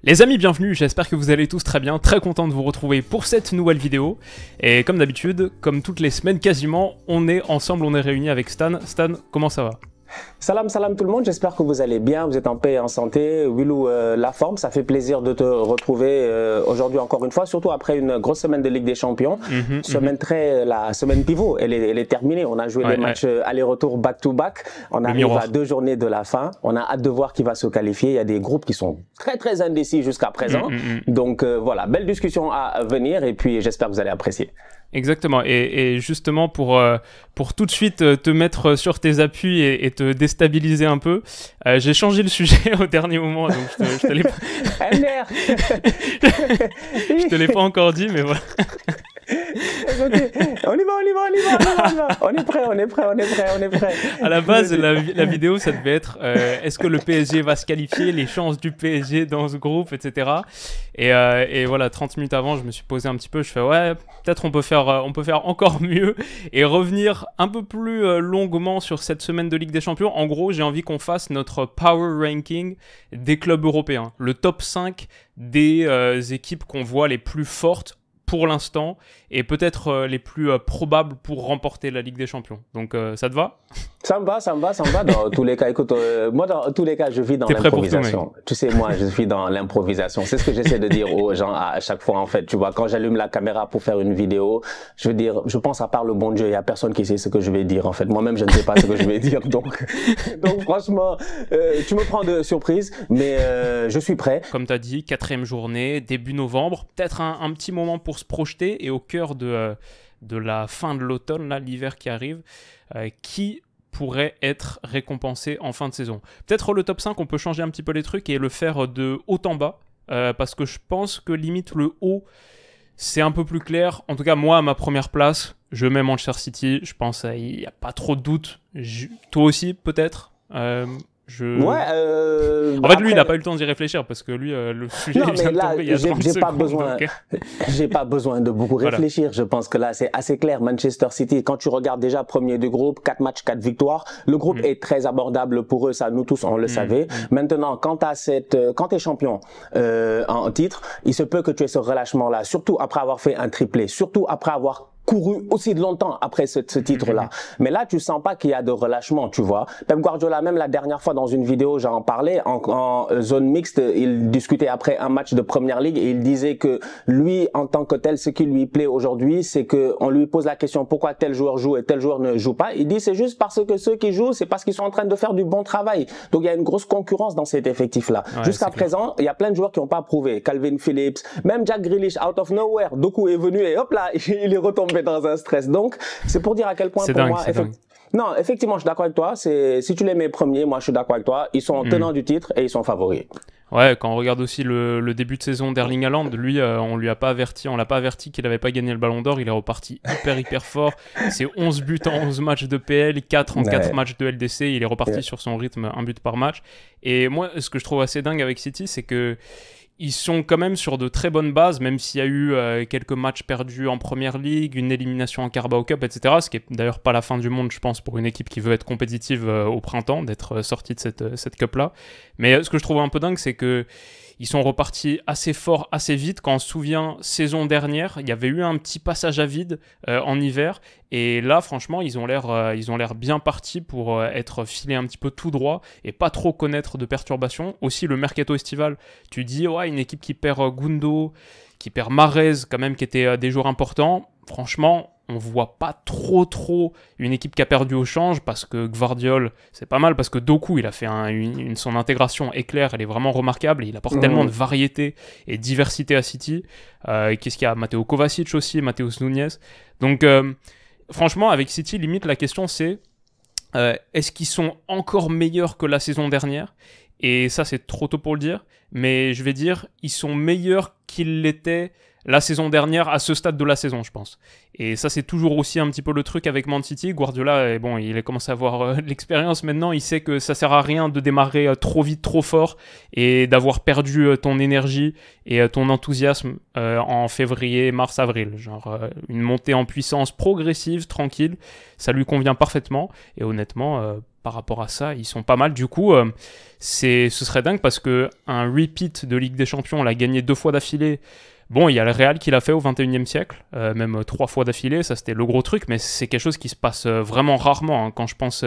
Les amis, bienvenue, j'espère que vous allez tous très bien, très content de vous retrouver pour cette nouvelle vidéo. Et comme d'habitude, comme toutes les semaines quasiment, on est ensemble, on est réunis avec Stan. Stan, comment ça va? Salam tout le monde, j'espère que vous allez bien, vous êtes en paix et en santé. Willou, la forme, ça fait plaisir de te retrouver aujourd'hui encore une fois, surtout après une grosse semaine de Ligue des Champions. La semaine pivot, elle est terminée, on a joué des matchs aller-retour back-to-back, on arrive à 2 journées de la fin, on a hâte de voir qui va se qualifier, il y a des groupes qui sont très indécis jusqu'à présent, donc voilà, belle discussion à venir et puis j'espère que vous allez apprécier. Exactement, et justement pour tout de suite te mettre sur tes appuis et te déstabiliser un peu, j'ai changé le sujet au dernier moment, donc je te l'ai pas... je te l'ai pas encore dit, mais voilà. On y va. On est prêt. À la base, la vidéo, ça devait être est-ce que le PSG va se qualifier, les chances du PSG dans ce groupe, etc. Et voilà, 30 minutes avant, je me suis posé un petit peu, je fais ouais, peut-être on peut faire encore mieux et revenir un peu plus longuement sur cette semaine de Ligue des Champions. En gros, j'ai envie qu'on fasse notre power ranking des clubs européens, le top 5 des équipes qu'on voit les plus fortes pour l'instant, et peut-être les plus probables pour remporter la Ligue des Champions. Donc ça te va? Ça me va. Dans tous les cas, écoute, moi dans tous les cas, je vis dans l'improvisation. Tu sais, moi, je suis dans l'improvisation. C'est ce que j'essaie de dire aux gens à chaque fois, en fait. Tu vois, quand j'allume la caméra pour faire une vidéo, je veux dire, je pense à part le bon Dieu, il y a personne qui sait ce que je vais dire, en fait. Moi-même, je ne sais pas ce que je vais dire. Donc franchement, tu me prends de surprise, mais je suis prêt. Comme tu as dit, 4e journée, début novembre, peut-être un petit moment pour se projeter, et au cœur de la fin de l'automne, là, l'hiver qui arrive, qui pourrait être récompensé en fin de saison. Peut-être le top 5, on peut changer un petit peu les trucs et le faire de haut en bas, parce que je pense que limite le haut, c'est un peu plus clair. En tout cas, moi, à ma première place, je mets Manchester City. Je pense qu'il n'y a pas trop de doute. Toi aussi, peut-être Ouais. En fait, lui, il n'a pas eu le temps d'y réfléchir parce que lui, le sujet vient de tomber il y a 30 secondes. J'ai pas besoin de beaucoup réfléchir. Voilà. Je pense que là, c'est assez clair. Manchester City, quand tu regardes déjà premier du groupe, 4 matchs, 4 victoires, le groupe est très abordable pour eux. Ça, nous tous, on le savait. Maintenant, quand t'es champion en titre, il se peut que tu aies ce relâchement-là, surtout après avoir fait un triplé, surtout après avoir couru aussi longtemps après ce titre-là. Mais là, tu sens pas qu'il y a de relâchement, tu vois. Pep Guardiola, même la dernière fois dans une vidéo, j'en parlais, en zone mixte, il discutait après un match de Première Ligue et il disait que lui, en tant que tel, ce qui lui plaît aujourd'hui, c'est que on lui pose la question pourquoi tel joueur joue et tel joueur ne joue pas. Il dit c'est juste parce que ceux qui jouent, c'est parce qu'ils sont en train de faire du bon travail. Donc il y a une grosse concurrence dans cet effectif-là. Ouais, jusqu'à présent, il y a plein de joueurs qui n'ont pas prouvé. Calvin Phillips, même Jack Grealish, out of nowhere, Doku est venu et hop là, il est retombé dans un stress. Donc, c'est pour dire à quel point pour moi... Non, effectivement, je suis d'accord avec toi. Si tu les mets premiers, moi, je suis d'accord avec toi. Ils sont tenants du titre et ils sont favoris. Ouais, quand on regarde aussi le début de saison d'Erling Haaland, lui, on l'a pas averti qu'il n'avait pas gagné le Ballon d'Or. Il est reparti hyper fort. C'est 11 buts en 11 matchs de PL, 4 en 4 matchs de LDC. Il est reparti sur son rythme, 1 but par match. Et moi, ce que je trouve assez dingue avec City, c'est que ils sont quand même sur de très bonnes bases, même s'il y a eu quelques matchs perdus en Première Ligue, une élimination en Carabao Cup, etc. Ce qui est d'ailleurs pas la fin du monde, je pense, pour une équipe qui veut être compétitive au printemps, d'être sortie de cette Cup-là. Mais ce que je trouve un peu dingue, c'est que ils sont repartis assez fort, assez vite. Quand on se souvient, saison dernière, il y avait eu un petit passage à vide en hiver. Et là, franchement, ils ont l'air bien partis pour être filés un petit peu tout droit et pas trop connaître de perturbations. Aussi, le mercato estival, tu dis, ouais, une équipe qui perd Gundo, qui perd Mahrez, quand même, qui étaient des joueurs importants. Franchement, on voit pas trop une équipe qui a perdu au change, parce que Gvardiol, c'est pas mal, parce que Doku, il a fait son intégration éclair, elle est vraiment remarquable, et il apporte tellement de variété et diversité à City. Qu'est-ce qu'il y a? Matteo Kovacic aussi, Mateus Nunes. Donc, franchement, avec City, limite, la question c'est, est-ce qu'ils sont encore meilleurs que la saison dernière? Et ça, c'est trop tôt pour le dire, mais je vais dire, ils sont meilleurs qu'ils l'étaient la saison dernière à ce stade de la saison, je pense. Et ça, c'est toujours aussi un petit peu le truc avec Man City. Guardiola, bon, il a commencé à avoir l'expérience maintenant. Il sait que ça sert à rien de démarrer trop vite, trop fort et d'avoir perdu ton énergie et ton enthousiasme en février, mars, avril. Genre une montée en puissance progressive, tranquille, ça lui convient parfaitement. Et honnêtement, par rapport à ça, ils sont pas mal. Du coup, ce serait dingue parce qu'un repeat de Ligue des Champions, on l'a gagné 2 fois d'affilée. Bon, il y a le Real qui l'a fait au 21e siècle, même 3 fois d'affilée, ça c'était le gros truc, mais c'est quelque chose qui se passe vraiment rarement. Hein. Quand je pense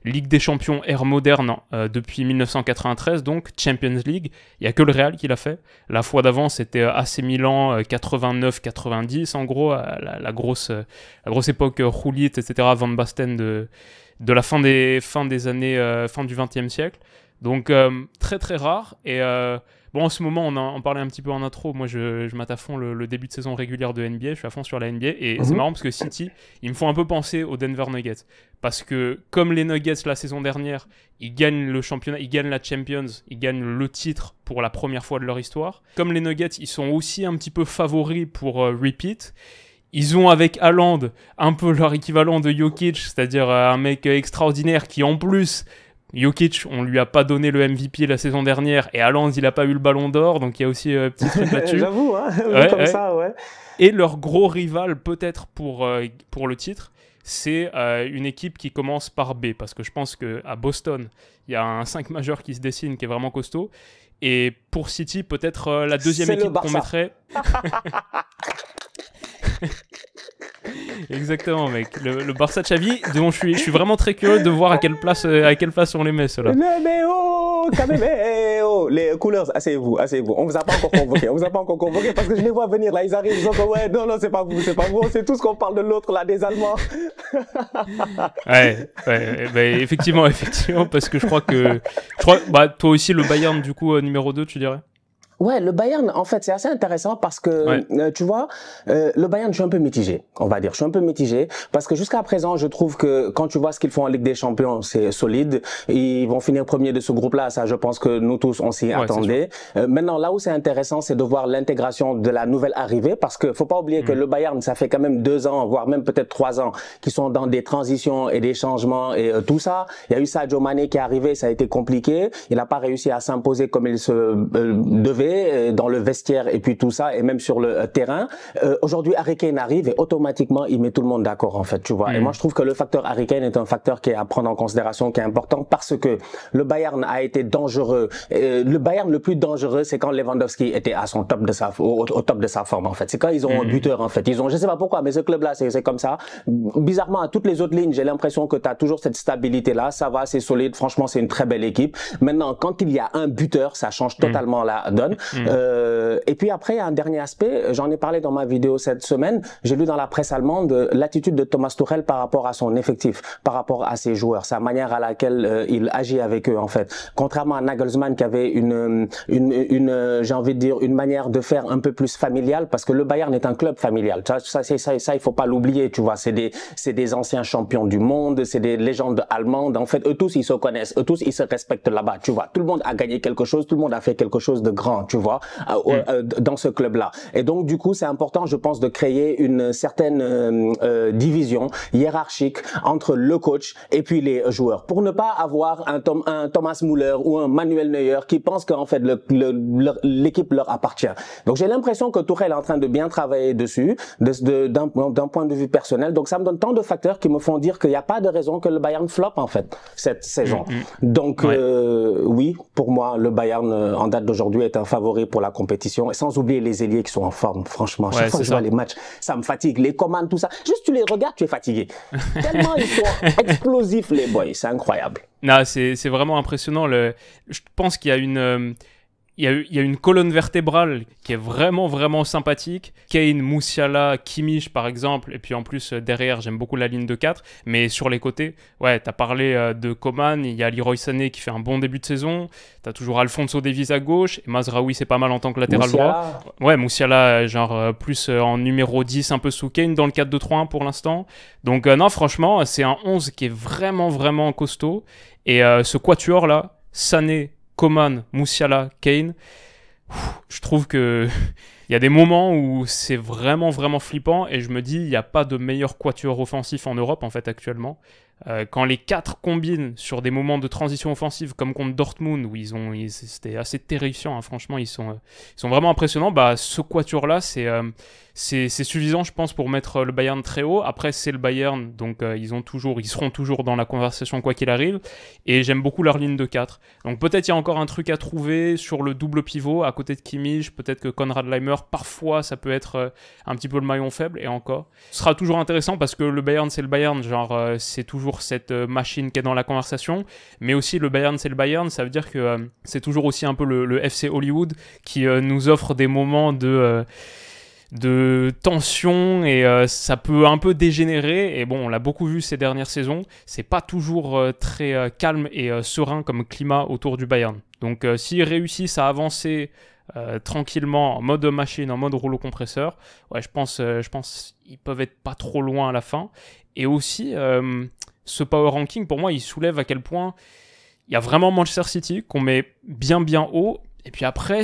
Ligue des Champions ère moderne depuis 1993, donc Champions League, il n'y a que le Real qui l'a fait. La fois d'avant, c'était AC Milan 89-90, en gros, la grosse époque Gullit, etc., Van Basten de la fin des années, fin du 20e siècle. Donc très très rare, et bon, en ce moment, on en parlait un petit peu en intro. Moi, je mate à fond le début de saison régulière de NBA. Je suis à fond sur la NBA. Et c'est marrant parce que City, ils me font un peu penser aux Denver Nuggets. Parce que, comme les Nuggets la saison dernière, ils gagnent le championnat, ils gagnent la Champions, ils gagnent le titre pour la première fois de leur histoire. Comme les Nuggets, ils sont aussi un petit peu favoris pour repeat. Ils ont avec Haaland un peu leur équivalent de Jokic, c'est-à-dire un mec extraordinaire qui, en plus... Jokic, on lui a pas donné le MVP la saison dernière, et Haaland, il a pas eu le ballon d'or, donc il y a aussi un petit truc là-dessus. J'avoue, hein, ça, ouais. Et leur gros rival, peut-être pour le titre, c'est une équipe qui commence par B, parce que je pense qu'à Boston, il y a un 5 majeur qui se dessine, qui est vraiment costaud, et pour City, peut-être la deuxième équipe qu'on mettrait... Exactement, mec. Le Barça de Xavi, dont je suis vraiment très curieux de voir à quelle place on les met, ceux-là. Les couleurs, asseyez-vous. On vous a pas encore convoqué parce que je les vois venir là, ils arrivent, ils sont comme ouais, non, c'est pas vous, on sait tous qu'on parle de l'autre là, des Allemands. ouais, effectivement, parce que je crois, toi aussi, le Bayern, du coup, numéro 2, tu dirais? Ouais, le Bayern, en fait, c'est assez intéressant parce que, tu vois, le Bayern, je suis un peu mitigé, on va dire. Je suis un peu mitigé parce que jusqu'à présent, je trouve que quand tu vois ce qu'ils font en Ligue des Champions, c'est solide. Ils vont finir premier de ce groupe-là. Ça, je pense que nous tous, on s'y attendait. Maintenant, là où c'est intéressant, c'est de voir l'intégration de la nouvelle arrivée parce que faut pas oublier que le Bayern, ça fait quand même 2 ans, voire même peut-être 3 ans, qu'ils sont dans des transitions et des changements et tout ça. Il y a eu Sadio Mané qui est arrivé, ça a été compliqué. Il n'a pas réussi à s'imposer comme il se devait dans le vestiaire et puis tout ça et même sur le terrain. Aujourd'hui, Harry Kane arrive et automatiquement il met tout le monde d'accord en fait, tu vois. Et moi je trouve que le facteur Harry Kane est un facteur qui est à prendre en considération, qui est important parce que le Bayern a été dangereux. Le Bayern le plus dangereux, c'est quand Lewandowski était à son top de au top de sa forme en fait. C'est quand ils ont un buteur en fait. Je sais pas pourquoi, mais ce club-là c'est comme ça. Bizarrement à toutes les autres lignes, j'ai l'impression que tu as toujours cette stabilité là. Ça va, c'est solide. Franchement, c'est une très belle équipe. Maintenant, quand il y a un buteur, ça change totalement la donne. Et puis après, un dernier aspect, j'en ai parlé dans ma vidéo cette semaine, j'ai lu dans la presse allemande l'attitude de Thomas Tuchel par rapport à son effectif, par rapport à ses joueurs, sa manière à laquelle il agit avec eux en fait. Contrairement à Nagelsmann qui avait j'ai envie de dire, une manière de faire un peu plus familiale, parce que le Bayern est un club familial. Ça il faut pas l'oublier, tu vois. C'est des anciens champions du monde, c'est des légendes allemandes. En fait, eux tous, ils se connaissent, eux tous, ils se respectent là-bas, tu vois. Tout le monde a gagné quelque chose, tout le monde a fait quelque chose de grand, tu vois, dans ce club-là. Et donc, du coup, c'est important, je pense, de créer une certaine division hiérarchique entre le coach et puis les joueurs, pour ne pas avoir un Thomas Müller ou un Manuel Neuer qui pensent qu'en fait l'équipe leur appartient. Donc, j'ai l'impression que Tuchel est en train de bien travailler dessus, d'un point de vue personnel. Donc, ça me donne tant de facteurs qui me font dire qu'il n'y a pas de raison que le Bayern floppe en fait cette saison. Donc, oui, pour moi, le Bayern en date d'aujourd'hui est un favori pour la compétition, et sans oublier les ailiers qui sont en forme. Franchement, chaque fois que je vois les matchs, ça me fatigue, les commandes, tout ça. Juste tu les regardes, tu es fatigué. Tellement ils sont explosifs les boys, c'est incroyable. Non, c'est vraiment impressionnant. Je pense qu'il y a il y a une colonne vertébrale qui est vraiment, vraiment sympathique. Kane, Musiala, Kimmich, par exemple. Et puis en plus, derrière, j'aime beaucoup la ligne de 4. Mais sur les côtés, ouais, t'as parlé de Coman. Il y a Leroy Sané qui fait un bon début de saison. T'as toujours Alphonso Davies à gauche. Et Mazraoui, c'est pas mal en tant que latéral droit. Ouais, Musiala, genre plus en numéro 10, un peu sous Kane, dans le 4-2-3-1 pour l'instant. Donc non, franchement, c'est un 11 qui est vraiment, vraiment costaud. Et ce quatuor-là, Sané, Coman, Musiala, Kane, je trouve que Il y a des moments où c'est vraiment, vraiment flippant et je me dis, il n'y a pas de meilleur quatuor offensif en Europe, en fait, actuellement. Quand les 4 combinent sur des moments de transition offensive comme contre Dortmund où c'était assez terrifiant, hein, franchement ils sont vraiment impressionnants. Bah ce quatuor là c'est suffisant je pense pour mettre le Bayern très haut. Après c'est le Bayern donc ils seront toujours dans la conversation quoi qu'il arrive et j'aime beaucoup leur ligne de 4. Donc peut-être il y a encore un truc à trouver sur le double pivot à côté de Kimmich, peut-être que Konrad Laimer parfois ça peut être un petit peu le maillon faible et encore. Ce sera toujours intéressant parce que le Bayern c'est le Bayern, genre c'est toujours cette machine qui est dans la conversation, mais aussi le Bayern c'est le Bayern, ça veut dire que c'est toujours aussi un peu le FC Hollywood qui nous offre des moments de tension et ça peut un peu dégénérer et bon on l'a beaucoup vu ces dernières saisons, c'est pas toujours très calme et serein comme climat autour du Bayern. Donc s'ils réussissent à avancer tranquillement en mode machine, en mode rouleau compresseur, ouais, je pense ils peuvent être pas trop loin à la fin. Et aussi ce power ranking, pour moi, il soulève à quel point il y a vraiment Manchester City qu'on met bien haut. Et puis après,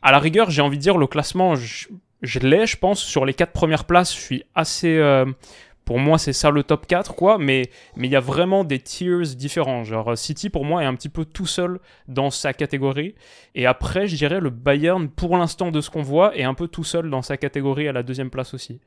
à la rigueur, j'ai envie de dire, le classement, je l'ai, je pense. Sur les 4 premières places, je suis assez... pour moi, c'est ça le top 4, quoi. Mais il y a vraiment des tiers différents. Genre, City, pour moi, est un petit peu tout seul dans sa catégorie. Et après, je dirais le Bayern, pour l'instant, de ce qu'on voit, est un peu tout seul dans sa catégorie à la 2e place aussi.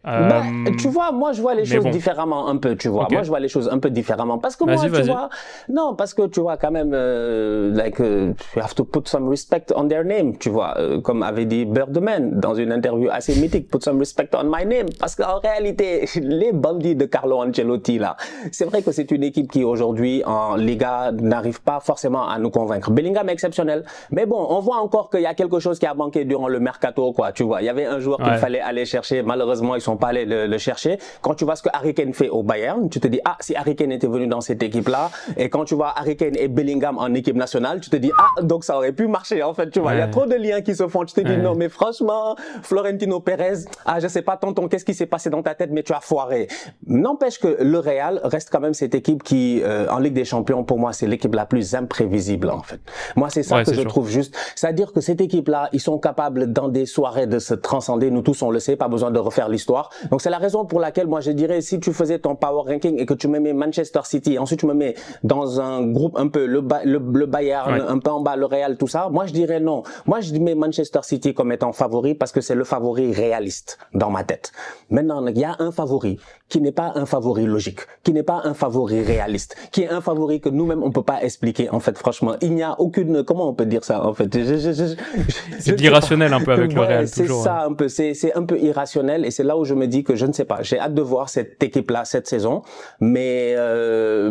Tu vois, moi, je vois les choses différemment un peu, tu vois. Okay. Moi, je vois les choses un peu différemment. Parce que moi, tu vois... Non, parce que, tu vois, quand même, you have to put some respect on their name, tu vois. Comme avait dit Birdman dans une interview assez mythique, put some respect on my name. Parce qu'en réalité, les bandits de Carlo Ancelotti, là, c'est vrai que c'est une équipe qui, aujourd'hui, en Liga, n'arrive pas forcément à nous convaincre. Bellingham est exceptionnel. Mais bon, on voit encore qu'il y a quelque chose qui a manqué durant le mercato, quoi. Tu vois, il y avait un joueur qu'il fallait aller chercher. Malheureusement, ils sont pas allés le chercher. Quand tu vois ce que Harry Kane fait au Bayern, tu te dis, ah, si Harry Kane était venu dans cette équipe-là, et quand tu vois Harry Kane et Bellingham en équipe nationale, tu te dis, ah, donc ça aurait pu marcher, en fait, tu vois. Il y a trop de liens qui se font. Tu te dis, non, mais franchement, Florentino Pérez, ah, je sais pas, tonton, qu'est-ce qui s'est passé dans ta tête, mais tu as foiré. N'empêche que le Real reste quand même cette équipe qui, en Ligue des Champions, pour moi, c'est l'équipe la plus imprévisible, en fait. Moi, c'est ça que je trouve juste. C'est-à-dire que cette équipe-là, ils sont capables dans des soirées de se transcender. Nous tous, on le sait, pas besoin de refaire l'histoire. Donc, c'est la raison pour laquelle, moi, je dirais, si tu faisais ton power ranking et que tu me mets Manchester City, ensuite tu me mets dans un groupe un peu le Bayern, un peu en bas le Real, tout ça, moi, je dirais non. Moi, je mets Manchester City comme étant favori parce que c'est le favori réaliste dans ma tête. Maintenant, il y a un favori qui n'est pas un favori logique, qui n'est pas un favori réaliste, qui est un favori que nous-mêmes on peut pas expliquer. En fait, franchement, il n'y a aucune, comment on peut dire ça en fait. C'est de l'irrationnel un peu avec le Real. C'est ça un peu, c'est un peu irrationnel et c'est là où je me dis que je ne sais pas. J'ai hâte de voir cette équipe-là cette saison, mais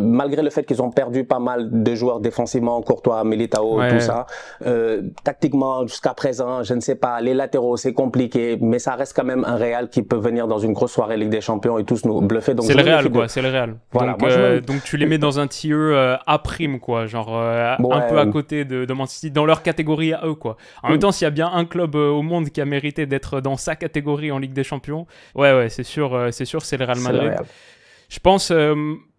malgré le fait qu'ils ont perdu pas mal de joueurs défensivement, Courtois, Militao, tout ça, tactiquement jusqu'à présent, je ne sais pas. Les latéraux c'est compliqué, mais ça reste quand même un Real qui peut venir dans une grosse soirée Ligue des Champions et tous nous bluffer. C'est le Real quoi, c'est le Real. Voilà, donc tu les mets dans un tier A prime quoi, genre un peu à côté de Man City dans leur catégorie à eux quoi. En même temps, s'il y a bien un club au monde qui a mérité d'être dans sa catégorie en Ligue des Champions, c'est sûr c'est le Real Madrid. Je pense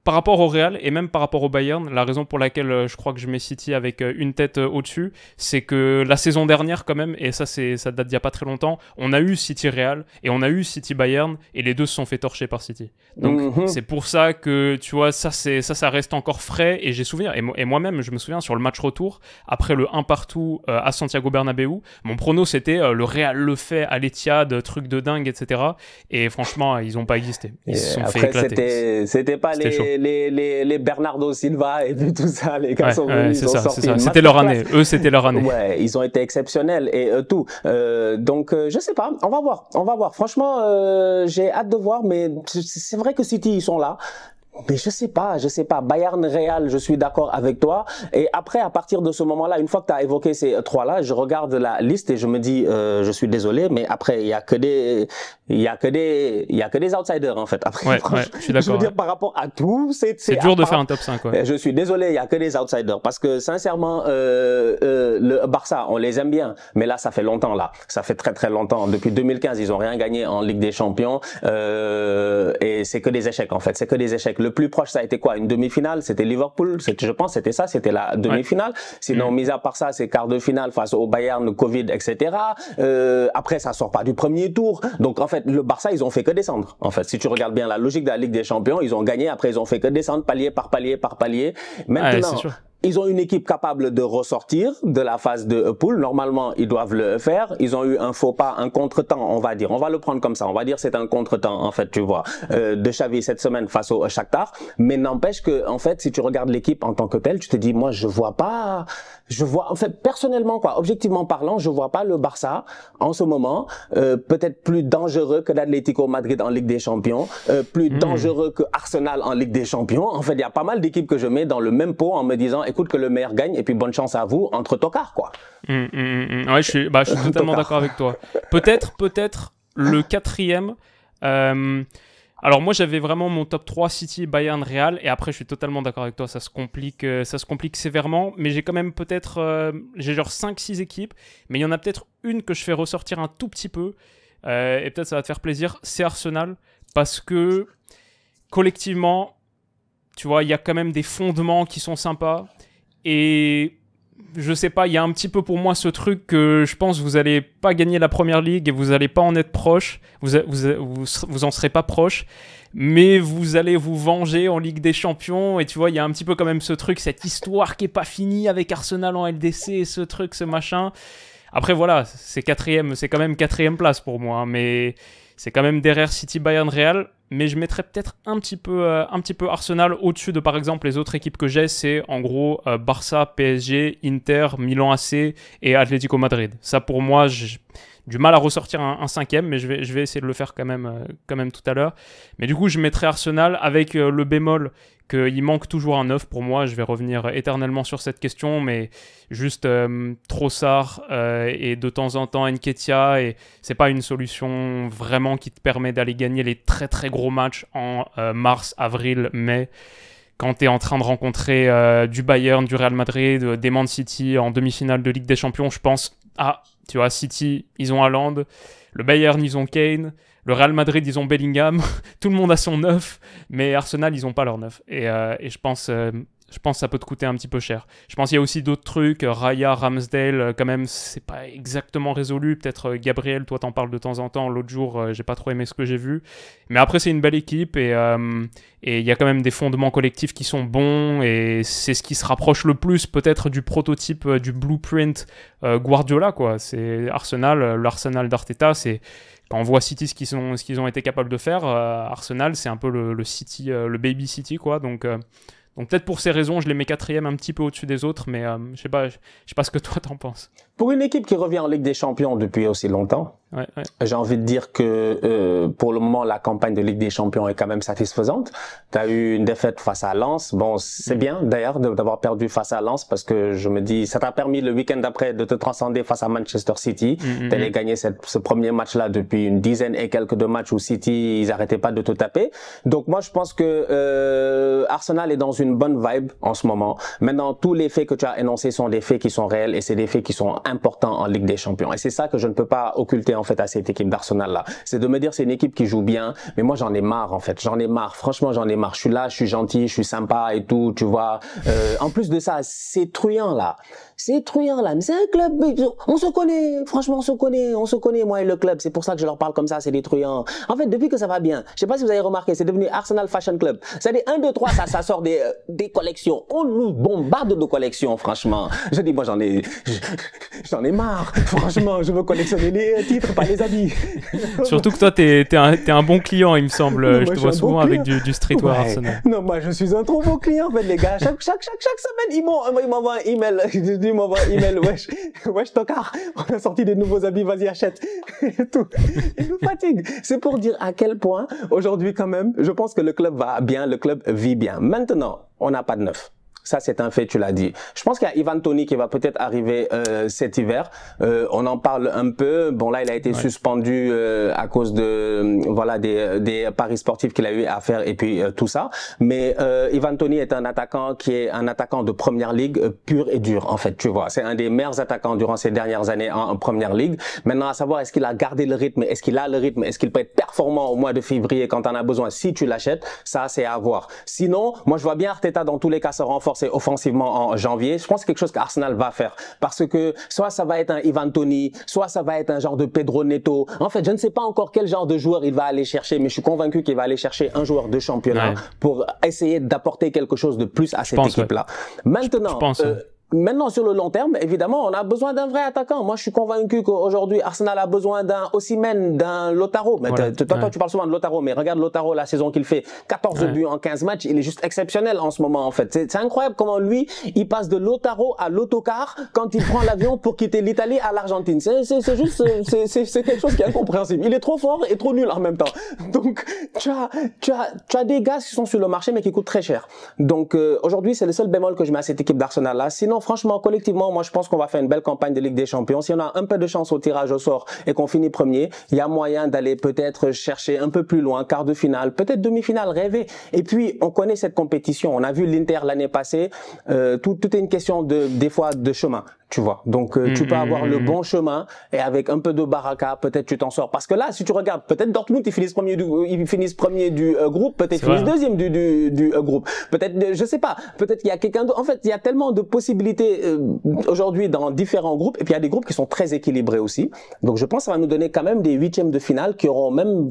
par rapport au Real et même par rapport au Bayern, la raison pour laquelle je crois que je mets City avec une tête au-dessus, c'est que la saison dernière quand même, et ça date d'il n'y a pas très longtemps, on a eu City-Real et on a eu City-Bayern et les deux se sont fait torcher par City. Donc c'est pour ça que tu vois, ça reste encore frais et j'ai souvenir, et moi-même je me souviens sur le match retour, après le 1-1 à Santiago Bernabéu, mon prono c'était le Real le fait à l'Etihad, truc de dingue, etc. Et franchement, ils n'ont pas existé. Ils se sont fait éclater. C'était pas les Bernardo Silva et puis tout ça, les gars sont venus, ils ont sorti. C'était leur année. Eux, c'était leur année. Ouais, ils ont été exceptionnels et tout. Donc, je sais pas. On va voir. Franchement, j'ai hâte de voir, mais c'est vrai que City, ils sont là. Mais je sais pas. Bayern, Real, je suis d'accord avec toi. Et après, à partir de ce moment-là, une fois que tu as évoqué ces trois-là, je regarde la liste et je me dis, je suis désolé, mais après, il y a que des outsiders, en fait. Après, je suis d'accord. Je veux dire, par rapport à tout, c'est dur de faire un top 5, Je suis désolé, il y a que des outsiders. Parce que, sincèrement, le Barça, on les aime bien. Mais là, ça fait longtemps, là. Ça fait très, très longtemps. Depuis 2015, ils ont rien gagné en Ligue des Champions. Et c'est que des échecs, en fait. C'est que des échecs. l'Amérique. Le plus proche, ça a été quoi? Une demi-finale, c'était Liverpool. Je pense, c'était ça, c'était la demi-finale. Sinon, mis à part ça, c'est quart de finale face au Bayern, Covid, etc. Après, ça sort pas du premier tour. Donc, en fait, le Barça, ils ont fait que descendre. En fait, si tu regardes bien la logique de la Ligue des Champions, ils ont gagné. Après, ils ont fait que descendre palier par palier par palier. Maintenant, ils ont une équipe capable de ressortir de la phase de poule. Normalement, ils doivent le faire. Ils ont eu un faux pas, un contretemps, on va dire. On va le prendre comme ça. On va dire c'est un contretemps, en fait, tu vois, de Xavi cette semaine face au Shakhtar. Mais n'empêche que, en fait, si tu regardes l'équipe en tant que telle, tu te dis, moi, en fait, personnellement, quoi, objectivement parlant, je vois pas le Barça, en ce moment, peut-être plus dangereux que l'Atlético Madrid en Ligue des Champions, plus dangereux que Arsenal en Ligue des Champions. En fait, il y a pas mal d'équipes que je mets dans le même pot en me disant, écoute, que le meilleur gagne et puis bonne chance à vous entre tocards, quoi. Ouais, je suis totalement d'accord avec toi. Peut-être le quatrième. Alors moi j'avais vraiment mon top 3 City, Bayern, Real, et après je suis totalement d'accord avec toi, ça se complique sévèrement, mais j'ai quand même peut-être j'ai genre 5-6 équipes, mais il y en a peut-être une que je fais ressortir un tout petit peu, et peut-être ça va te faire plaisir, c'est Arsenal, parce que collectivement, tu vois, il y a quand même des fondements qui sont sympas. Et je sais pas, il y a un petit peu pour moi ce truc que je pense vous allez pas gagner la première ligue et vous allez pas en être proche, vous en serez pas proche, mais vous allez vous venger en Ligue des Champions. Et tu vois, il y a un petit peu quand même ce truc, cette histoire qui est pas finie avec Arsenal en LDC, ce truc, ce machin. Après voilà, c'est quand même quatrième place pour moi, hein, mais c'est quand même derrière City, Bayern, Real. Mais je mettrais peut-être un petit peu Arsenal au-dessus de, par exemple, les autres équipes que j'ai. C'est en gros Barça, PSG, Inter, Milan AC et Atlético Madrid. Ça, pour moi, j'ai du mal à ressortir un cinquième, mais je vais essayer de le faire quand même tout à l'heure. Mais du coup, je mettrais Arsenal avec le bémol qu'il manque toujours un 9 pour moi. Je vais revenir éternellement sur cette question, mais juste Trossard et de temps en temps Nketiah, et c'est pas une solution vraiment qui te permet d'aller gagner les très très gros matchs en mars, avril, mai. Quand tu es en train de rencontrer du Bayern, du Real Madrid, des Man City en demi-finale de Ligue des Champions, je pense, tu vois, City, ils ont Haaland, le Bayern, ils ont Kane, le Real Madrid, ils ont Bellingham, tout le monde a son 9, mais Arsenal, ils n'ont pas leur 9. Et je pense que ça peut te coûter un petit peu cher. Je pense qu'il y a aussi d'autres trucs, Raya, Ramsdale, quand même, c'est pas exactement résolu. Peut-être Gabriel, toi t'en parles de temps en temps. L'autre jour, j'ai pas trop aimé ce que j'ai vu. Mais après, c'est une belle équipe et il y a quand même des fondements collectifs qui sont bons et c'est ce qui se rapproche le plus peut-être du prototype, du blueprint Guardiola, quoi. C'est Arsenal, l'Arsenal d'Arteta, c'est... Quand on voit City ce qu'ils ont été capables de faire, Arsenal, c'est un peu le City, le baby City, quoi. Donc peut-être pour ces raisons, je les mets quatrième un petit peu au-dessus des autres, mais je sais pas ce que toi t'en penses. Pour une équipe qui revient en Ligue des Champions depuis aussi longtemps, j'ai envie de dire que pour le moment, la campagne de Ligue des Champions est quand même satisfaisante. Tu as eu une défaite face à Lens. Bon, c'est bien d'ailleurs d'avoir perdu face à Lens parce que je me dis, ça t'a permis le week-end d'après de te transcender face à Manchester City. T'allais gagner ce premier match-là depuis une dizaine et quelques de matchs où City, ils arrêtaient pas de te taper. Donc moi, je pense que Arsenal est dans une bonne vibe en ce moment. Maintenant, tous les faits que tu as énoncés sont des faits qui sont réels et c'est des faits qui sont importants en Ligue des Champions. Et c'est ça que je ne peux pas occulter en fait à cette équipe d'Arsenal-là. C'est de me dire c'est une équipe qui joue bien, mais moi j'en ai marre en fait. J'en ai marre. Franchement, j'en ai marre. Je suis là, je suis gentil, je suis sympa et tout, tu vois. En plus de ça, c'est truand là. C'est truand là. Mais c'est un club. On se connaît. Franchement, on se connaît moi et le club. C'est pour ça que je leur parle comme ça. C'est des truands. En fait, depuis que ça va bien, je sais pas si vous avez remarqué, c'est devenu Arsenal Fashion Club. C'est-à-dire 1, 2, 3, ça sort des collections. On nous bombarde de collections, franchement. Je dis moi j'en ai marre. Franchement, je veux collectionner les titres, pas les habits. Surtout que toi, t'es un bon client, il me semble. Je te vois souvent avec du streetwear Arsenal. Non, moi, je suis un trop bon client, en fait, les gars. Chaque semaine, ils m'envoient un email. Ils m'envoient un email. Wesh, tocard. On a sorti des nouveaux habits, vas-y, achète. Et tout. Ils nous fatiguent. C'est pour dire à quel point, aujourd'hui, quand même, je pense que le club va bien, le club vit bien. Maintenant, on n'a pas de 9. Ça, c'est un fait, tu l'as dit. Je pense qu'il y a Ivan Toney qui va peut-être arriver cet hiver. On en parle un peu. Bon, là, il a été suspendu à cause de des paris sportifs qu'il a eu à faire et puis tout ça. Mais Ivan Toney est un attaquant qui est un attaquant de première ligue pur et dur, en fait, tu vois. C'est un des meilleurs attaquants durant ces dernières années en première ligue. Maintenant, à savoir, est-ce qu'il a gardé le rythme? Est-ce qu'il a le rythme? Est-ce qu'il peut être performant au mois de février quand on a besoin? Si tu l'achètes, ça, c'est à voir. Sinon, moi, je vois bien Arteta dans tous les cas se renforcer offensivement en janvier. Je pense que c'est quelque chose qu'Arsenal va faire. Parce que soit ça va être un Ivan Toney, soit ça va être un genre de Pedro Neto. En fait, je ne sais pas encore quel genre de joueur il va aller chercher, mais je suis convaincu qu'il va aller chercher un joueur de championnat pour essayer d'apporter quelque chose de plus à cette équipe-là. Maintenant, je pense, maintenant, sur le long terme, évidemment, on a besoin d'un vrai attaquant. Moi, je suis convaincu qu'aujourd'hui, Arsenal a besoin d'un Osimhen, d'un Lautaro. Mais toi, tu parles souvent de Lautaro, mais regarde Lautaro, la saison qu'il fait. 14 buts en 15 matchs. Il est juste exceptionnel en ce moment, en fait. C'est incroyable comment lui, il passe de Lautaro à l'autocar quand il prend l'avion pour quitter l'Italie à l'Argentine. C'est juste, c'est quelque chose qui est incompréhensible. Il est trop fort et trop nul en même temps. Donc, tu as des gars qui sont sur le marché, mais qui coûtent très cher. Donc, aujourd'hui, c'est le seul bémol que je mets à cette équipe d'Arsenal-là. Sinon, franchement, collectivement, moi, je pense qu'on va faire une belle campagne de Ligue des Champions. Si on a un peu de chance au tirage au sort et qu'on finit premier, il y a moyen d'aller peut-être chercher un peu plus loin, quart de finale, peut-être demi-finale, rêver. Et puis, on connaît cette compétition. On a vu l'Inter l'année passée. Tout est une question des fois de chemin. Tu vois, donc tu peux avoir le bon chemin et avec un peu de baraka, peut-être tu t'en sors. Parce que là, si tu regardes, peut-être Dortmund ils finissent premier du groupe, peut-être ils finissent deuxième du groupe. Peut-être, je sais pas, peut-être qu'il y a quelqu'un d'autre. En fait, il y a tellement de possibilités aujourd'hui dans différents groupes. Et puis il y a des groupes qui sont très équilibrés aussi. Donc je pense que ça va nous donner quand même des huitièmes de finale qui auront même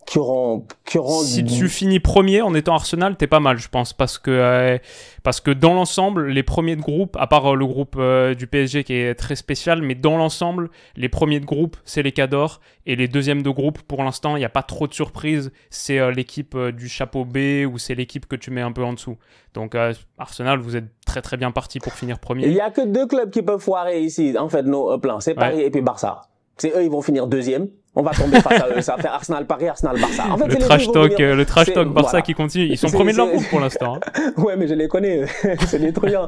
Si tu finis premier en étant Arsenal, t'es pas mal, je pense, parce que dans l'ensemble, les premiers de groupe, à part le groupe du PSG qui est très spécial, mais dans l'ensemble, les premiers de groupe, c'est les Cadors, et les deuxièmes de groupe, pour l'instant, il n'y a pas trop de surprises, c'est l'équipe du chapeau B, ou c'est l'équipe que tu mets un peu en dessous. Donc Arsenal, vous êtes très très bien parti pour finir premier. Il y a que deux clubs qui peuvent foirer ici, en fait, nos plans, c'est Paris et puis Barça. C'est eux, ils vont finir deuxième. On va tomber face à eux. Ça va faire Arsenal-Paris, Arsenal-Barça. En fait, le trash talk Barça qui continue. Ils sont premiers de leur groupe pour l'instant. Hein. Ouais, mais je les connais. C'est des truands.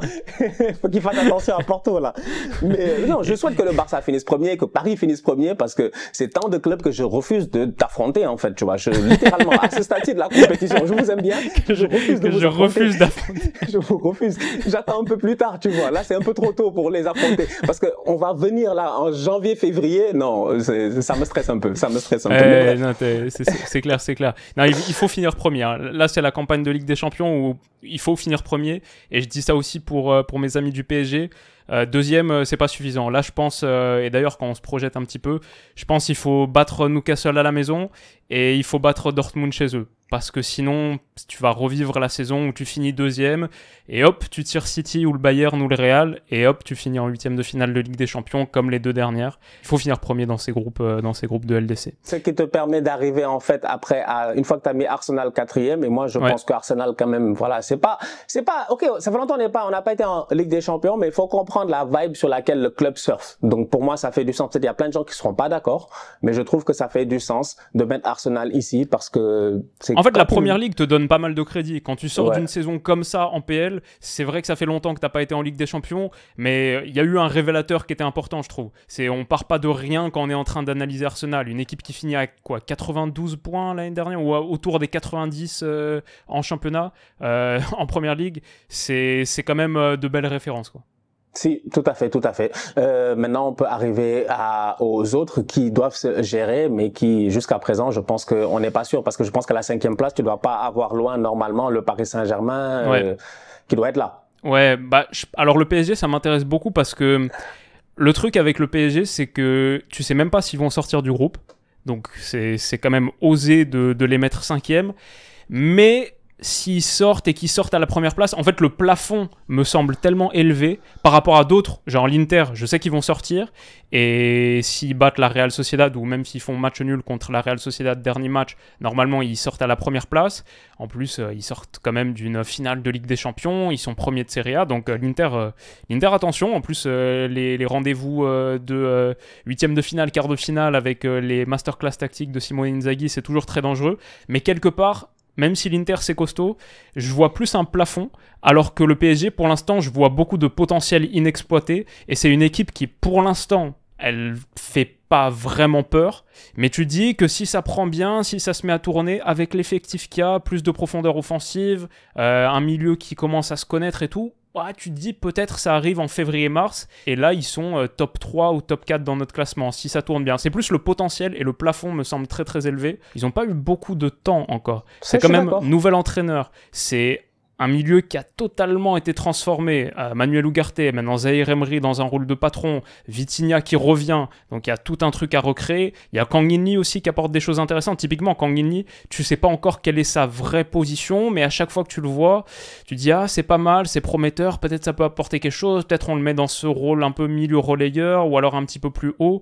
Faut qu'ils fassent attention à Porto, là. Mais non, je souhaite que le Barça finisse premier, que Paris finisse premier, parce que c'est tant de clubs que je refuse d'affronter, en fait. Tu vois, littéralement, à ce stade de la compétition, je vous aime bien. Je refuse d'affronter. Je vous refuse. J'attends un peu plus tard, tu vois. Là, c'est un peu trop tôt pour les affronter. Parce que on va venir là en janvier, février. Non, ça me stresse un peu. Ça me stresse un peu. Non, c'est clair, c'est clair. Non, il faut finir premier. Hein. Là, c'est la campagne de Ligue des Champions où il faut finir premier. Et je dis ça aussi pour mes amis du PSG. Deuxième, c'est pas suffisant. Là, je pense, et d'ailleurs, quand on se projette un petit peu, je pense qu'il faut battre Newcastle à la maison et il faut battre Dortmund chez eux. Parce que sinon, tu vas revivre la saison où tu finis deuxième et hop, tu tires City ou le Bayern ou le Real et hop, tu finis en huitième de finale de Ligue des Champions comme les deux dernières. Il faut finir premier dans ces groupes de LDC. Ce qui te permet d'arriver en fait après, une fois que tu as mis Arsenal quatrième, et moi je pense que Arsenal quand même, voilà, c'est pas, ok, ça fait longtemps on n'a pas été en Ligue des Champions, mais il faut comprendre la vibe sur laquelle le club surfe. Donc pour moi, ça fait du sens. Il y a plein de gens qui seront pas d'accord, mais je trouve que ça fait du sens de mettre Arsenal ici parce que c'est... En fait, la Première Ligue te donne pas mal de crédit. Quand tu sors d'une saison comme ça en PL, c'est vrai que ça fait longtemps que t'as pas été en Ligue des Champions, mais il y a eu un révélateur qui était important, je trouve. On part pas de rien quand on est en train d'analyser Arsenal. Une équipe qui finit à 92 points l'année dernière, ou autour des 90 en championnat, en Première Ligue, c'est quand même de belles références, quoi. Si, tout à fait. Maintenant, on peut arriver aux autres qui doivent se gérer, mais qui, jusqu'à présent, je pense qu'on n'est pas sûr, parce que je pense qu'à la 5e place, tu dois pas avoir loin, normalement, le Paris Saint-Germain, qui doit être là. Ouais, alors le PSG, ça m'intéresse beaucoup parce que le truc avec le PSG, c'est que tu sais même pas s'ils vont sortir du groupe, donc c'est quand même osé de les mettre 5e, mais... S'ils sortent et qu'ils sortent à la première place, en fait le plafond me semble tellement élevé par rapport à d'autres, genre l'Inter, je sais qu'ils vont sortir, et s'ils battent la Real Sociedad ou même s'ils font match nul contre la Real Sociedad dernier match, normalement ils sortent à la première place. En plus ils sortent quand même d'une finale de Ligue des Champions, ils sont premiers de Serie A, donc l'Inter attention, en plus les rendez-vous de huitième de finale, quart de finale avec les masterclass tactiques de Simone Inzaghi, c'est toujours très dangereux, mais quelque part même si l'Inter c'est costaud, je vois plus un plafond, alors que le PSG, pour l'instant, je vois beaucoup de potentiel inexploité, et c'est une équipe qui, pour l'instant, elle fait pas vraiment peur, mais tu dis que si ça prend bien, si ça se met à tourner, avec l'effectif qu'il y a, plus de profondeur offensive, un milieu qui commence à se connaître et tout, ouais, tu te dis peut-être ça arrive en février-mars, et là ils sont top 3 ou top 4 dans notre classement, si ça tourne bien. C'est plus le potentiel, et le plafond me semble très très élevé. Ils n'ont pas eu beaucoup de temps encore. C'est quand même nouvel entraîneur, c'est un milieu qui a totalement été transformé. Manuel Ugarte, maintenant Zahir Emery dans un rôle de patron, Vitinha qui revient, donc il y a tout un truc à recréer. Il y a Kang In-lee aussi qui apporte des choses intéressantes. Typiquement, Kang In-lee, tu sais pas encore quelle est sa vraie position, mais à chaque fois que tu le vois, tu dis ah c'est pas mal, c'est prometteur, peut-être ça peut apporter quelque chose, peut-être on le met dans ce rôle un peu milieu relayeur ou alors un petit peu plus haut.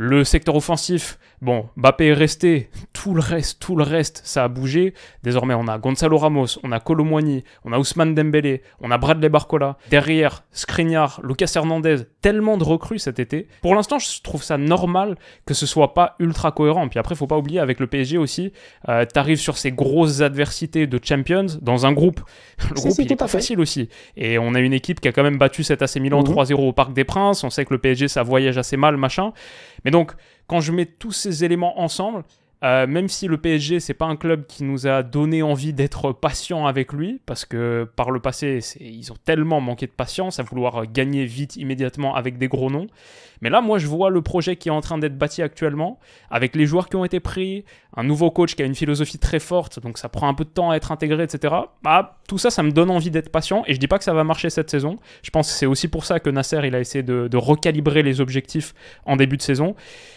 Le secteur offensif, bon, Mbappé est resté, tout le reste, ça a bougé. Désormais, on a Gonzalo Ramos, on a Kolo Muani, on a Ousmane Dembélé, on a Bradley Barcola. Derrière, Skriniar, Lucas Hernandez, tellement de recrues cet été. Pour l'instant, je trouve ça normal que ce soit pas ultra cohérent. Puis après, faut pas oublier, avec le PSG aussi, t'arrives sur ces grosses adversités de Champions dans un groupe. Le groupe, il est pas facile aussi. Et on a une équipe qui a quand même battu cet AC Milan 3-0 au Parc des Princes. On sait que le PSG, ça voyage assez mal, machin. Mais donc, quand je mets tous ces éléments ensemble, même si le PSG, c'est pas un club qui nous a donné envie d'être patient avec lui, parce que par le passé, ils ont tellement manqué de patience à vouloir gagner vite, immédiatement, avec des gros noms. Mais là, moi, je vois le projet qui est en train d'être bâti actuellement, avec les joueurs qui ont été pris, un nouveau coach qui a une philosophie très forte, donc ça prend un peu de temps à être intégré, etc. Bah, tout ça, ça me donne envie d'être patient, et je dis pas que ça va marcher cette saison. Je pense que c'est aussi pour ça que Nasser, il a essayé de recalibrer les objectifs en début de saison.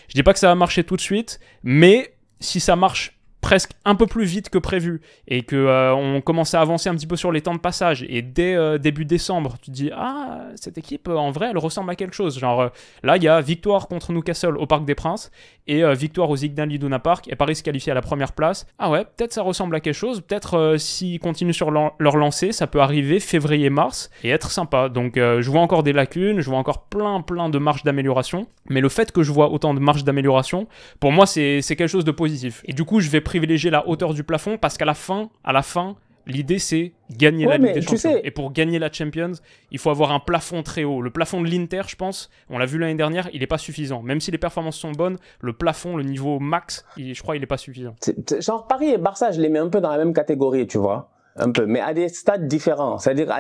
Je dis pas que ça va marcher tout de suite, mais si ça marche presque un peu plus vite que prévu et que on commence à avancer un petit peu sur les temps de passage et dès début décembre, tu te dis ah cette équipe en vrai elle ressemble à quelque chose. Genre là il y a victoire contre Newcastle au Parc des Princes et victoire au Signal Iduna Park et Paris se qualifie à la première place. Ah ouais, peut-être ça ressemble à quelque chose. Peut-être s'ils continuent sur leur lancée, ça peut arriver février-mars et être sympa. Donc je vois encore des lacunes, je vois encore plein de marges d'amélioration. Mais le fait que je vois autant de marges d'amélioration, pour moi c'est quelque chose de positif. Et du coup je vais privilégier la hauteur du plafond parce qu'à la fin, l'idée c'est gagner la Ligue des Champions. Et pour gagner la Champions, il faut avoir un plafond très haut. Le plafond de l'Inter, je pense, on l'a vu l'année dernière, il n'est pas suffisant. Même si les performances sont bonnes, le plafond, le niveau max, je crois il n'est pas suffisant. Genre Paris et Barça, je les mets un peu dans la même catégorie, tu vois. Un peu, mais à des stades différents. C'est-à-dire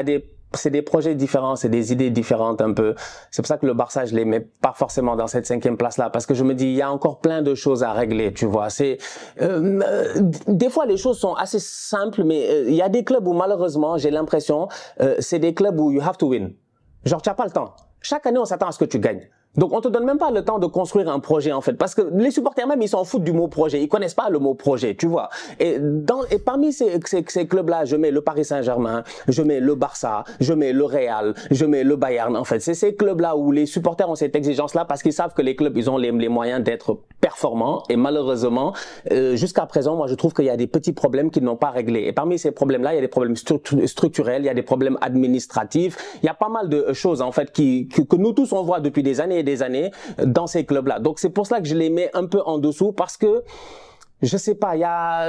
c'est des projets différents, c'est des idées différentes un peu. C'est pour ça que le Barça, je les mets pas forcément dans cette 5e place-là, parce que je me dis, il y a encore plein de choses à régler, tu vois. Des fois, les choses sont assez simples, mais il y a des clubs où malheureusement, j'ai l'impression, c'est des clubs où you have to win. Genre, tu n'as pas le temps. Chaque année, on s'attend à ce que tu gagnes. Donc, on te donne même pas le temps de construire un projet, en fait. Parce que les supporters même, ils s'en foutent du mot projet. Ils connaissent pas le mot projet, tu vois. Et parmi ces clubs-là, je mets le Paris Saint-Germain, je mets le Barça, je mets le Real, je mets le Bayern, en fait. C'est ces clubs-là où les supporters ont cette exigence-là parce qu'ils savent que les clubs, ils ont les moyens d'être performants. Et malheureusement, jusqu'à présent, moi, je trouve qu'il y a des petits problèmes qu'ils n'ont pas réglés. Et parmi ces problèmes-là, il y a des problèmes structurels, il y a des problèmes administratifs. Il y a pas mal de choses, en fait, que nous tous, on voit depuis des années dans ces clubs-là. Donc c'est pour cela que je les mets un peu en dessous parce que je sais pas, il y a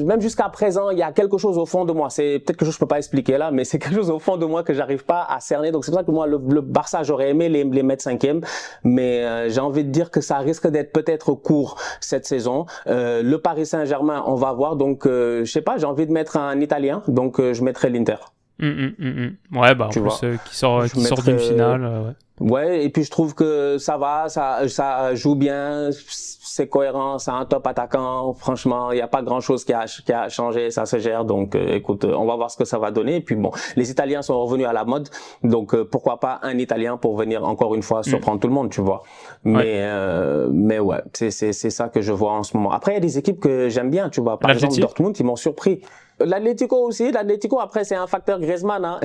même jusqu'à présent, il y a quelque chose au fond de moi. C'est peut-être quelque chose que je peux pas expliquer là, mais c'est quelque chose au fond de moi que j'arrive pas à cerner. Donc c'est pour ça que moi le Barça, j'aurais aimé les mettre 5e, mais j'ai envie de dire que ça risque d'être peut-être court cette saison. Le Paris Saint-Germain, on va voir. Donc je sais pas, j'ai envie de mettre un Italien, donc je mettrai l'Inter. Ouais, bah en plus qui sort d'une finale. Ouais. Ouais, et puis je trouve que ça joue bien, c'est cohérent, c'est un top attaquant. Franchement, il n'y a pas grand-chose qui a changé, ça se gère. Donc, écoute, on va voir ce que ça va donner. Et puis bon, les Italiens sont revenus à la mode, donc pourquoi pas un Italien pour venir encore une fois surprendre tout le monde, tu vois. Mais ouais, c'est ça que je vois en ce moment. Après, il y a des équipes que j'aime bien, tu vois. Par exemple, Dortmund, ils m'ont surpris. L'Atlético aussi, après c'est un facteur Griezmann, hein.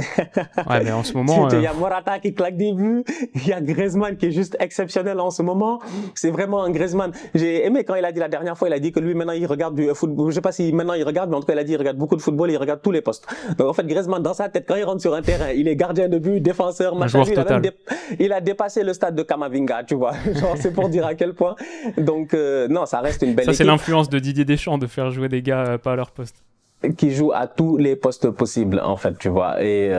Ouais, mais en ce moment il y a Morata qui claque des buts, il y a Griezmann qui est juste exceptionnel en ce moment. C'est vraiment un Griezmann. J'ai aimé quand il a dit la dernière fois, il a dit que lui maintenant il regarde du football. Je sais pas si maintenant il regarde, mais en tout cas il a dit il regarde beaucoup de football, il regarde tous les postes. Donc en fait Griezmann dans sa tête quand il rentre sur un terrain, il est gardien de but, défenseur, machin. Il a dépassé le stade de Kamavinga, tu vois. Genre c'est pour dire à quel point. Donc non, ça reste une belle équipe. Ça c'est l'influence de Didier Deschamps de faire jouer des gars pas à leur poste. qui joue à tous les postes possibles en fait, tu vois. Et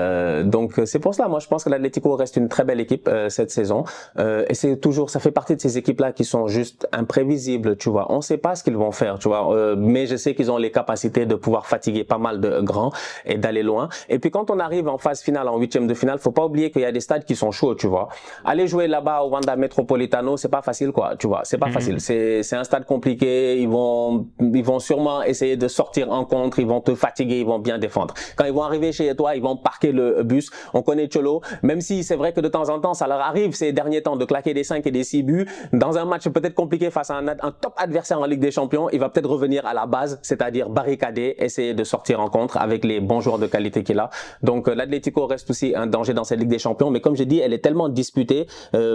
donc c'est pour ça, moi je pense que l'Atlético reste une très belle équipe cette saison. Et c'est toujours, ça fait partie de ces équipes-là qui sont juste imprévisibles, tu vois. On sait pas ce qu'ils vont faire, tu vois. Mais je sais qu'ils ont les capacités de pouvoir fatiguer pas mal de grands et d'aller loin. Et puis quand on arrive en phase finale, en huitième de finale, faut pas oublier qu'il y a des stades qui sont chauds, tu vois. Aller jouer là-bas au Wanda Metropolitano, c'est pas facile, quoi, tu vois. C'est pas facile. C'est un stade compliqué. Ils vont sûrement essayer de sortir en contre. Ils vont te fatiguer, ils vont bien défendre. Quand ils vont arriver chez toi, ils vont parquer le bus. On connaît Cholo, même si c'est vrai que de temps en temps, ça leur arrive ces derniers temps de claquer des 5 et des 6 buts. Dans un match peut-être compliqué face à un top adversaire en Ligue des Champions, il va peut-être revenir à la base, c'est-à-dire barricader, essayer de sortir en contre avec les bons joueurs de qualité qu'il a. Donc l'Atlético reste aussi un danger dans cette Ligue des Champions, mais comme je dis, elle est tellement disputée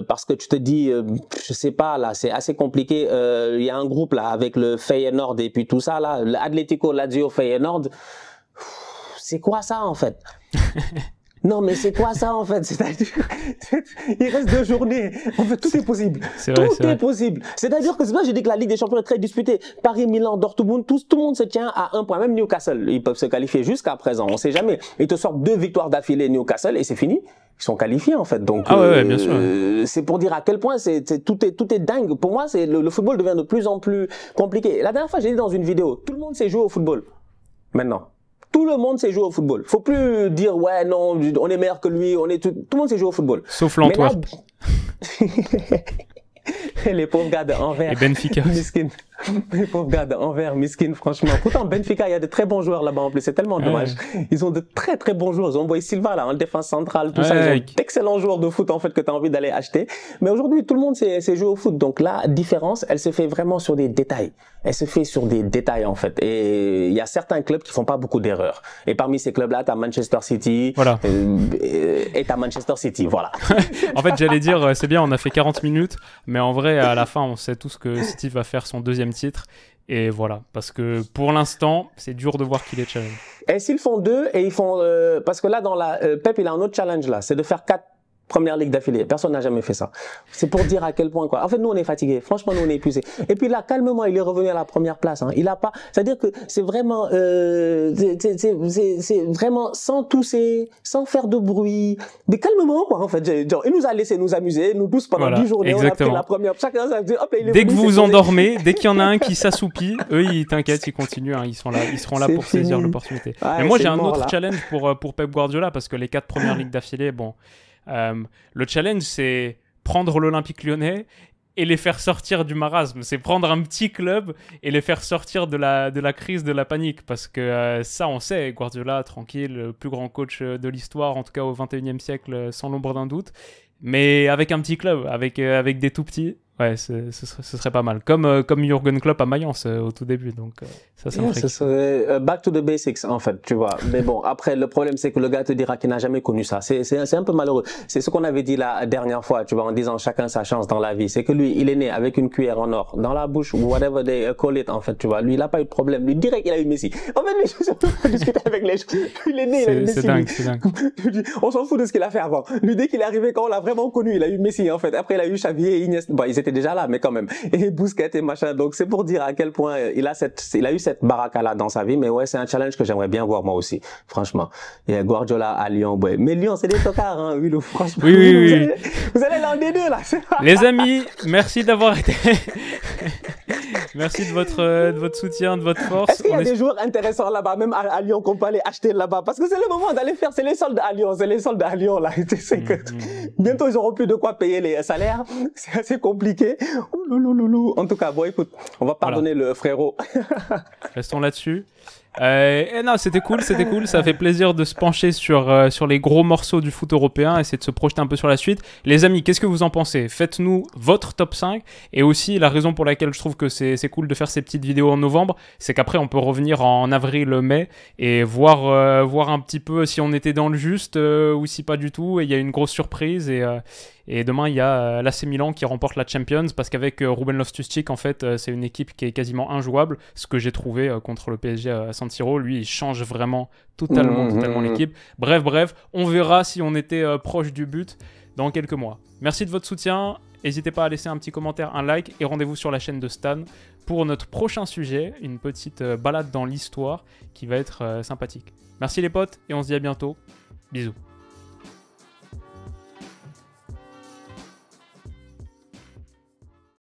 parce que tu te dis, je sais pas, là, c'est assez compliqué. Il y a un groupe là avec le Feyenoord et puis tout ça là, l'Atlético, Lazio, Feyenoord. C'est quoi ça en fait? Non mais c'est quoi ça en fait? C'est-à-dire, il reste 2 journées. En fait, tout est possible. Tout est possible. C'est-à-dire que c'est là que j'ai dit que la Ligue des Champions est très disputée. Paris, Milan, Dortmund, tout le monde se tient à 1 point. Même Newcastle, ils peuvent se qualifier jusqu'à présent. On sait jamais. Ils te sortent 2 victoires d'affilée Newcastle et c'est fini. Ils sont qualifiés en fait. Donc bien sûr. C'est pour dire à quel point tout est dingue. Pour moi, c'est le football devient de plus en plus compliqué. La dernière fois, j'ai dit dans une vidéo, tout le monde sait jouer au football. Maintenant. Tout le monde sait jouer au football. Faut plus dire ouais non, on est meilleur que lui, tout le monde sait jouer au football. Sauf l'Antwerp. Les pauvres gars d'Anvers. Et Benfica. Miskin. Les pauvres gars d'Anvers, Miskin, franchement. Pourtant, Benfica, il y a de très bons joueurs là-bas en plus. C'est tellement dommage. Ils ont de très très bons joueurs. Ils ont envoyé Silva là, en défense centrale, tout ça. Ils ont d'excellents joueurs de foot en fait que tu as envie d'aller acheter. Mais aujourd'hui, tout le monde sait jouer au foot. Donc la différence, elle se fait vraiment sur des détails. Elle se fait sur des détails en fait. Et il y a certains clubs qui font pas beaucoup d'erreurs. Et parmi ces clubs-là, tu as Manchester City. Voilà. Et tu as Manchester City, voilà. En fait, j'allais dire, c'est bien, on a fait 40 minutes. Mais en vrai, à la fin, on sait tous que City va faire son 2e titre. Et voilà, parce que pour l'instant, c'est dur de voir qu'il est challenge. Et s'ils font 2 et ils font... parce que là, dans la Pep, il a un autre challenge là, c'est de faire 4 premières ligues d'affilée. Personne n'a jamais fait ça. C'est pour dire à quel point quoi. En fait, nous on est fatigués. Franchement, nous on est épuisés. Et puis là, calmement, il est revenu à la première place. Hein. Il a pas. C'est-à-dire que c'est vraiment, c'est vraiment sans tousser, sans faire de bruit, mais calmement quoi. En fait, genre, il nous a laissé nous amuser, nous tous pendant 10 journées. Exactement. On a pris la première. Chacun s'est dit, hop, dès que vous vous endormez, dès qu'il y en a un qui s'assoupit, eux ils t'inquiètent, ils continuent. Hein, ils seront là pour saisir l'opportunité. Mais moi j'ai un autre challenge pour Pep Guardiola parce que les 4 premières ligues d'affilée, bon. Le challenge, c'est prendre l'Olympique Lyonnais et les faire sortir du marasme. C'est prendre un petit club et les faire sortir de la crise, de la panique. Parce que ça, on sait, Guardiola, tranquille, le plus grand coach de l'histoire, en tout cas au XXIe siècle, sans l'ombre d'un doute. Mais avec un petit club, avec des tout petits, ouais, ce serait pas mal. Comme Jürgen Klopp à Mayence au tout début. Donc, ça ce serait back to the basics, en fait, tu vois. Mais bon, après, le problème, c'est que le gars te dira qu'il n'a jamais connu ça. C'est un peu malheureux. C'est ce qu'on avait dit la dernière fois, tu vois, en disant chacun sa chance dans la vie. C'est que lui, il est né avec une cuillère en or dans la bouche, ou whatever they call it, en fait, tu vois. Lui, il n'a pas eu de problème. Lui, direct, il a eu Messi. En fait, lui, je ne peux pas discuter avec les gens. Il est né, il a eu Messi. C'est dingue. On s'en fout de ce qu'il a fait avant. Lui, dès qu'il est arrivé, quand on l'a vraiment connu, il a eu Messi, en fait. Après, il a eu Xavi et Iniesta. Bon, ils étaient déjà là, mais quand même. Et Busquets et machin. Donc, c'est pour dire à quel point il a eu cette baraka-là dans sa vie. Mais ouais, c'est un challenge que j'aimerais bien voir moi aussi. Franchement. Il y a Guardiola à Lyon, ouais. Mais Lyon, c'est des tocards, hein. Oui, franchement. Oui. Vous allez l'un des deux, là. Les amis, merci d'avoir été... Merci de votre soutien, de votre force. Est-ce qu'il y a des joueurs intéressants là-bas, même à Lyon, qu'on peut aller acheter là-bas? Parce que c'est le moment d'aller faire, c'est les soldes à Lyon, là. Tu sais que bientôt, ils auront plus de quoi payer les salaires. C'est assez compliqué. En tout cas, bon, écoute, on va pardonner le frérot. Restons là-dessus. Non, c'était cool, ça fait plaisir de se pencher sur les gros morceaux du foot européen, essayer de se projeter un peu sur la suite. Les amis, qu'est-ce que vous en pensez? Faites-nous votre top 5, et aussi la raison pour laquelle je trouve que c'est cool de faire ces petites vidéos en novembre, c'est qu'après on peut revenir en avril-mai et voir un petit peu si on était dans le juste ou si pas du tout, et il y a une grosse surprise, et demain, il y a l'AC Milan qui remporte la Champions parce qu'avec Ruben Loftus-Cheek, en fait, c'est une équipe qui est quasiment injouable. Ce que j'ai trouvé contre le PSG à San Siro, lui, il change vraiment totalement l'équipe. Bref, on verra si on était proche du but dans quelques mois. Merci de votre soutien N'hésitez pas à laisser un petit commentaire, un like et rendez-vous sur la chaîne de Stan pour notre prochain sujet, une petite balade dans l'histoire qui va être sympathique. Merci les potes et on se dit à bientôt. Bisous.